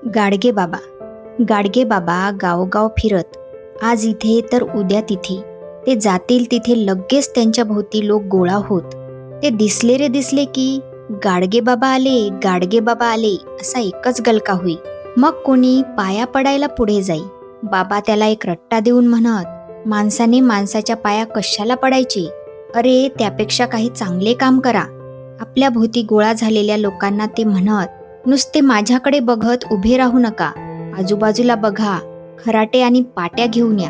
गाडगे बाबा. गाडगे बाबा गावोगाव फिरत, आज इथे तर उद्या तिथे. ते जातील तिथे लगेच त्यांच्या भोवती लोक गोळा होत. ते दिसले रे दिसले की गाडगे बाबा आले, गाडगे बाबा आले असा एकच गलका होई. मग कोणी पाया पडायला पुढे जाई. बाबा त्याला एक रट्टा देऊन म्हणत, माणसाने माणसाच्या पाया कशाला पडायचे? अरे त्यापेक्षा काही चांगले काम करा. आपल्या भोवती गोळा झालेल्या लोकांना ते म्हणत, नुसते माझ्याकडे बघत उभे राहू नका, आजूबाजूला बघा, खराटे आणि पाट्या घेऊन या.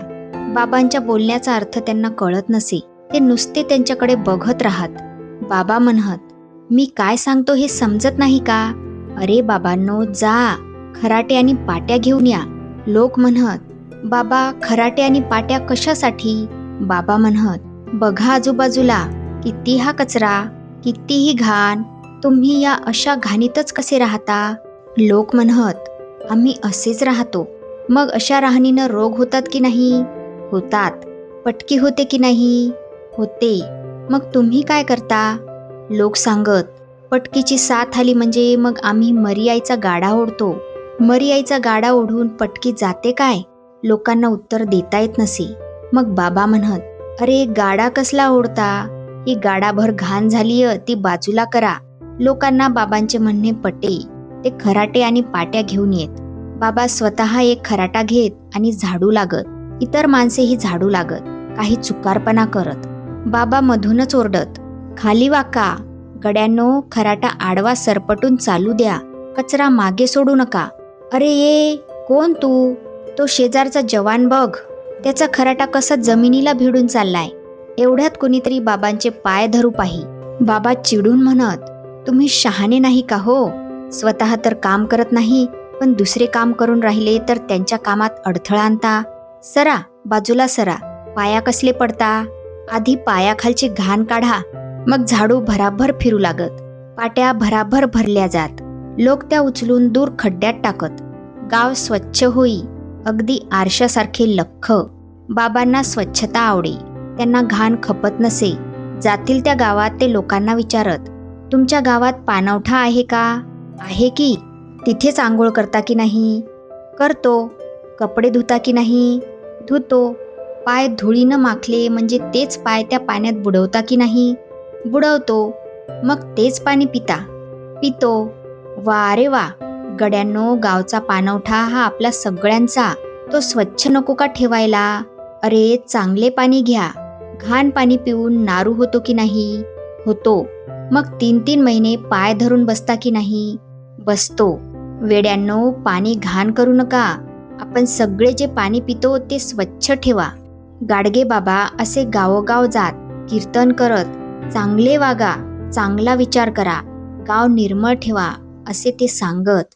बाबांच्या बोलण्याचा अर्थ त्यांना कळत नसे. ते नुसते त्यांच्याकडे बघत राहत. बाबा म्हणत, मी काय सांगतो हे समजत नाही का? अरे बाबांनो, जा, खराटे आणि पाट्या घेऊन या. लोक म्हणत, बाबा खराटे आणि पाट्या कशासाठी? बाबा म्हणत, बघा आजूबाजूला, किती हा कचरा, कितीही घाण, तुम्ही या अशा घाणीतच कसे राहता? लोक म्हणत, आम्ही असेच राहतो. मग अशा राहणीनं रोग होतात की नाही? होतात. पटकी होते की नाही? होते. मग तुम्ही काय करता? लोक सांगत, पटकीची साथ आली म्हणजे मग आम्ही मरियाईचा गाडा ओढतो. मरियाईचा गाडा ओढून पटकी जाते काय? लोकांना उत्तर देता येत नसे. मग बाबा म्हणत, अरे गाडा कसला ओढता? ही गाडाभर घाण झालीय, ती बाजूला करा. लोकांना बाबांचे म्हणणे पटे. ते खराटे आणि पाट्या घेऊन येत. बाबा स्वतः एक खराटा घेत आणि झाडू लागत. इतर माणसेही झाडू लागत, काही चुकारपणा करत. बाबा मधूनच ओरडत, खाली वाका, गड्यांनो, खराटा आडवा सरपटून चालू द्या, कचरा मागे सोडू नका. अरे ये, कोण तू? तो शेजारचा जवान बघ, त्याचा खराटा कसा जमिनीला भिडून चाललाय. एवढ्यात कोणीतरी बाबांचे पाय धरू पाही. बाबा चिडून म्हणत, तुम्ही शहाणे नाही का हो? स्वतः तर काम करत नाही, पण दुसरे काम करून राहिले तर त्यांच्या कामात अडथळा आणता. सरा, बाजूला सरा, पाया कसले पडता? आधी पायाखालची घाण काढा, मग झाडू भराभर फिरू लागत. पाट्या भराभर भरल्या जात. लोक त्या उचलून दूर खड्ड्यात टाकत. गाव स्वच्छ होई, अगदी आरशासारखे लख्ख. बाबांना स्वच्छता आवडे, त्यांना घाण खपत नसे. जातील त्या गावात ते लोकांना विचारत, तुमच्या गावात पाणवठा आहे का? आहे की. तिथेच आंघोळ करता की नाही? करतो. कपडे धुता की नाही? धुतो. पाय धुळीनं माखले म्हणजे तेच पाय त्या पाण्यात बुडवता की नाही? बुडवतो. मग तेच पाणी पिता? पितो. वा रे वा, गड्यांनो, गावचा पाणवठा हा आपला सगळ्यांचा. तो स्वच्छ नको का ठेवायला? अरे चांगले पाणी घ्या. घाण पाणी पिऊन नारू होतो की नाही? होतो. मग 3-3 महिने पाय धरून बसता की नाही? बसतो. वेड्यांनो, पाणी घाण करू नका. आपण सगळे जे पाणी पितो ते स्वच्छ ठेवा. गाडगे बाबा असे गावोगाव जात, कीर्तन करत, चांगले वागा, चांगला विचार करा, गाव निर्मळ ठेवा असे ते सांगत.